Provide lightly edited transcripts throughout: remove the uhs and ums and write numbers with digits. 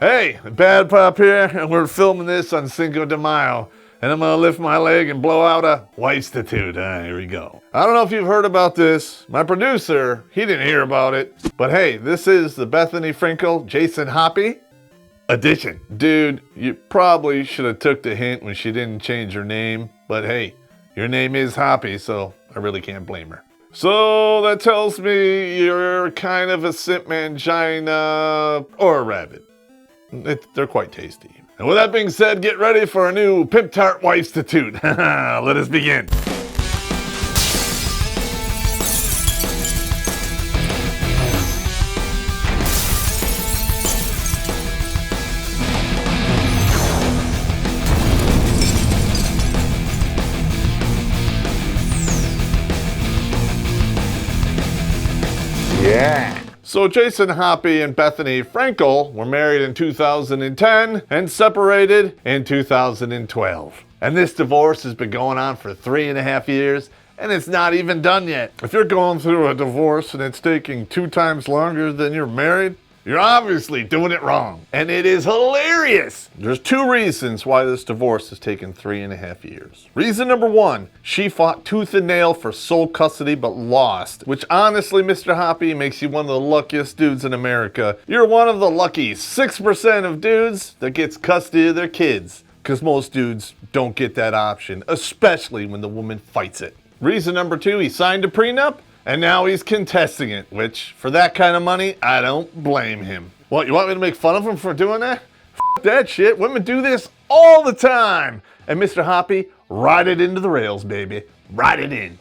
Hey, Bad Pop here, and we're filming this on Cinco de Mayo. And I'm gonna lift my leg and blow out a Wifestitute. Here we go. I don't know if you've heard about this. My producer, he didn't hear about it. But hey, this is the Bethenny Frankel, Jason Hoppy edition. Dude, you probably should have took the hint when she didn't change her name. But hey, your name is Hoppy, so I really can't blame her. So that tells me you're kind of a simp mangina or a rabbit. They're quite tasty. And with that being said, get ready for a new Pimptard Wifestitute. Let us begin. Yeah. So Jason Hoppy and Bethenny Frankel were married in 2010 and separated in 2012. And this divorce has been going on for 3.5 years, and it's not even done yet. If you're going through a divorce and it's taking 2 times longer than you're married, you're obviously doing it wrong. And it is hilarious. There's 2 reasons why this divorce has taken 3.5 years. Reason number 1, she fought tooth and nail for sole custody but lost. Which honestly, Mr. Hoppy, makes you one of the luckiest dudes in America. You're one of the lucky 6% of dudes that gets custody of their kids. Because most dudes don't get that option, especially when the woman fights it. Reason number 2, he signed a prenup. And now he's contesting it, which, for that kind of money, I don't blame him. What, you want me to make fun of him for doing that? F that shit. Women do this all the time. And Mr. Hoppy, ride it into the rails, baby. Ride it in.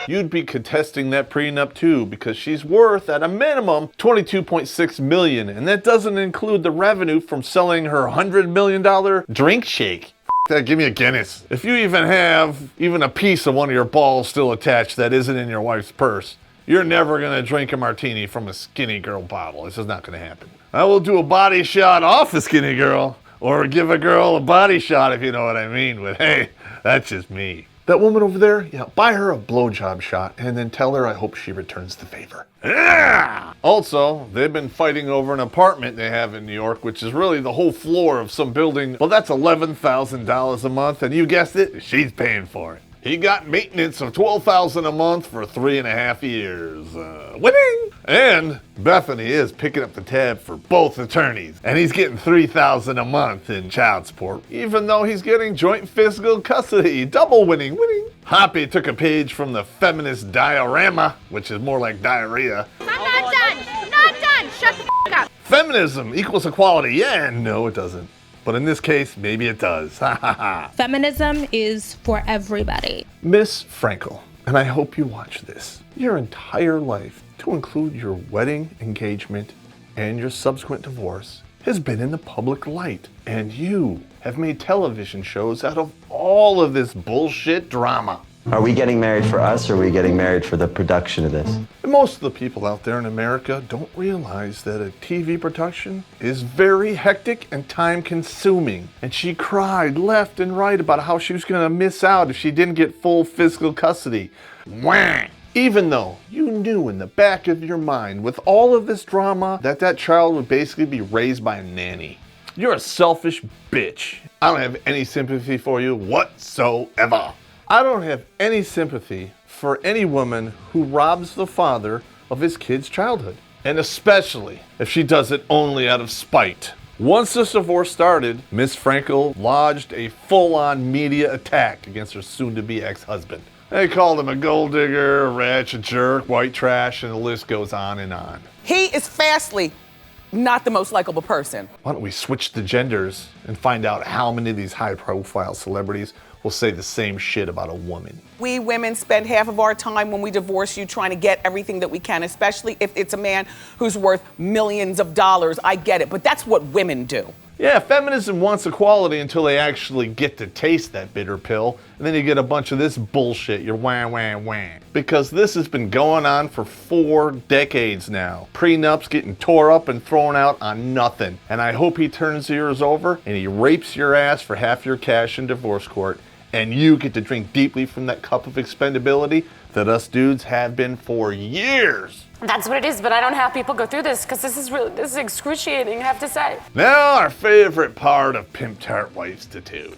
You'd be contesting that prenup too, because she's worth, at a minimum, $22.6 million. And that doesn't include the revenue from selling her $100 million drink shake. That, give me a Guinness. If you even have a piece of one of your balls still attached that isn't in your wife's purse, you're never gonna drink a martini from a Skinny Girl bottle. This is not gonna happen. I will do a body shot off a Skinny Girl, or give a girl a body shot if you know what I mean, but hey, that's just me. That woman over there, yeah, buy her a blowjob shot and then tell her I hope she returns the favor. Yeah! Also, they've been fighting over an apartment they have in New York, which is really the whole floor of some building. Well, that's $11,000 a month, and you guessed it, she's paying for it. He got maintenance of $12,000 a month for 3.5 years. Winning! And Bethenny is picking up the tab for both attorneys. And he's getting $3,000 a month in child support, even though he's getting joint physical custody. Double winning. Hoppy took a page from the feminist diorama, which is more like diarrhea. I'm not done. Shut the f*** up. Feminism equals equality. Yeah, no it doesn't. But in this case, maybe it does. Ha ha ha. Feminism is for everybody. Miss Frankel, and I hope you watch this, your entire life, to include your wedding, engagement, and your subsequent divorce, has been in the public light. And you have made television shows out of all of this bullshit drama. Are we getting married for us, or are we getting married for the production of this? And most of the people out there in America don't realize that a TV production is very hectic and time-consuming. And she cried left and right about how she was gonna miss out if she didn't get full physical custody. Wah! Even though you knew in the back of your mind, with all of this drama, that child would basically be raised by a nanny. You're a selfish bitch. I don't have any sympathy for you whatsoever. I don't have any sympathy for any woman who robs the father of his kid's childhood. And especially if she does it only out of spite. Once this divorce started, Miss Frankel lodged a full-on media attack against her soon-to-be ex-husband. They called him a gold digger, a wretch, a jerk, white trash, and the list goes on and on. He is fastly not the most likable person. Why don't we switch the genders and find out how many of these high-profile celebrities will say the same shit about a woman. We women spend half of our time when we divorce you trying to get everything that we can, especially if it's a man who's worth millions of dollars. I get it, but that's what women do. Yeah, feminism wants equality until they actually get to taste that bitter pill, and then you get a bunch of this bullshit, you're wah, wah, wah. Because this has been going on for 4 decades now. Prenups getting tore up and thrown out on nothing. And I hope he turns yours over and he rapes your ass for half your cash in divorce court, and you get to drink deeply from that cup of expendability that us dudes have been for years. That's what it is, but I don't have people go through this because this is excruciating, I have to say. Now our favorite part of Pimptard Wifestitute.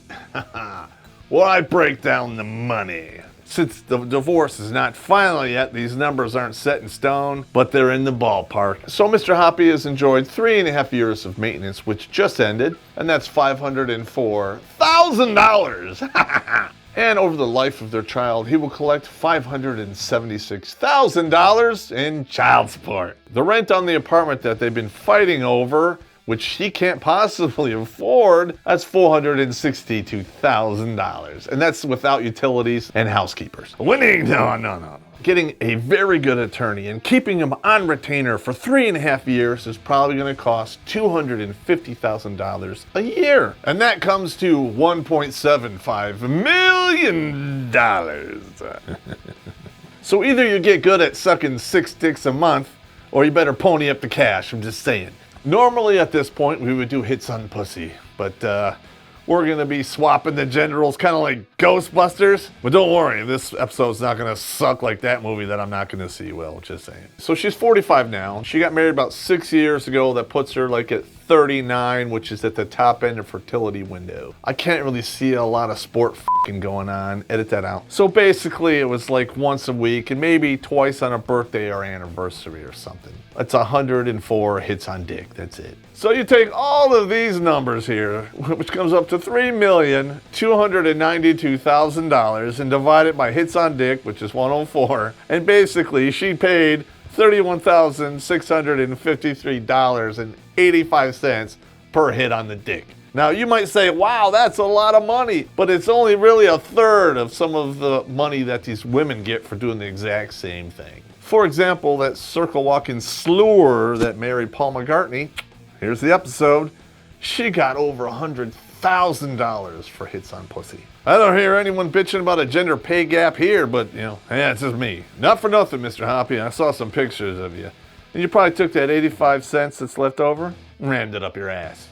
Well, I break down the money. Since the divorce is not final yet, these numbers aren't set in stone, but they're in the ballpark. So Mr. Hoppy has enjoyed 3.5 years of maintenance, which just ended, and that's $504,000. And over the life of their child, he will collect $576,000 in child support. The rent on the apartment that they've been fighting over, which he can't possibly afford, that's $462,000. And that's without utilities and housekeepers. Winning, no. Getting a very good attorney and keeping him on retainer for 3.5 years is probably gonna cost $250,000 a year. And that comes to $1.75 million. So either you get good at sucking 6 dicks a month, or you better pony up the cash, I'm just saying. Normally at this point we would do hits on pussy, but we're gonna be swapping the gender roles, kind of like Ghostbusters. But don't worry, this episode's not gonna suck like that movie that I'm not gonna see, Will, just saying. So she's 45 now. She got married about 6 years ago. That puts her like at 39, which is at the top end of fertility window. I can't really see a lot of sport f***ing going on. Edit that out. So basically it was like once a week and maybe twice on a birthday or anniversary or something. That's 104 hits on dick, that's it. So you take all of these numbers here, which comes up to $3,292,000, and divide it by hits on dick, which is 104, and basically she paid $31,653.85 per hit on the dick. Now you might say, wow, that's a lot of money, but it's only really a third of some of the money that these women get for doing the exact same thing. For example, that circle walking slur that married Paul McCartney, here's the episode, she got over $100,000 for hits on pussy. I don't hear anyone bitching about a gender pay gap here, but yeah, it's just me. Not for nothing, Mr. Hoppy, I saw some pictures of you. And you probably took that 85 cents that's left over, and rammed it up your ass.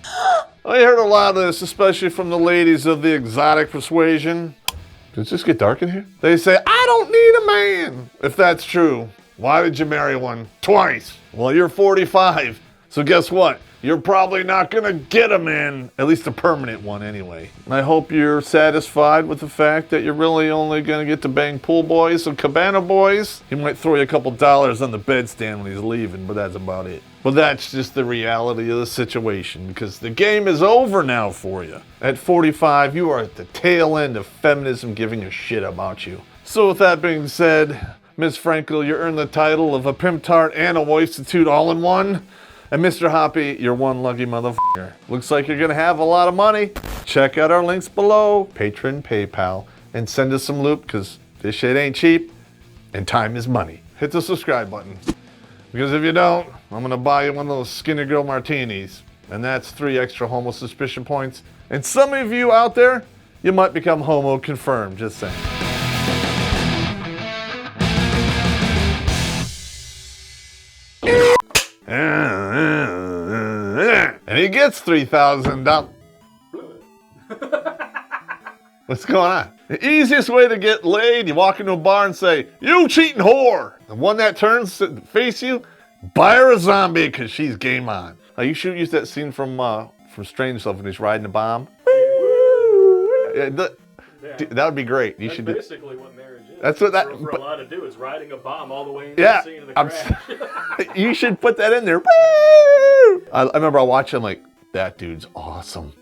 I heard a lot of this, especially from the ladies of the exotic persuasion. Does this get dark in here? They say, I don't need a man. If that's true, why did you marry one twice? Well, you're 45, so guess what? You're probably not gonna get a man, at least a permanent one anyway. I hope you're satisfied with the fact that you're really only gonna get to bang pool boys and cabana boys. He might throw you a couple dollars on the bedstand when he's leaving, but that's about it. But that's just the reality of the situation, because the game is over now for you. At 45, you are at the tail end of feminism giving a shit about you. So with that being said, Ms. Frankel, you earned the title of a Pimptard and a Wifestitute all in one. And Mr. Hoppy, you're one lucky motherfucker. Looks like you're gonna have a lot of money. Check out our links below, Patreon, PayPal, and send us some loot, because this shit ain't cheap, and time is money. Hit the subscribe button, because if you don't, I'm gonna buy you one of those Skinny Girl martinis, and that's 3 extra homo suspicion points. And some of you out there, you might become homo confirmed, just saying. And he gets $3,000. What's going on? The easiest way to get laid, you walk into a bar and say, you cheating whore. The one that turns to face you, buy her a zombie because she's game on. You should use that scene from Strangelove when he's riding a bomb. Yeah, that would be great. You should basically what marriage is. That's what that. For a lot to do is riding a bomb all the way into the scene of the crash. You should put that in there. I remember I watched him like, that dude's awesome.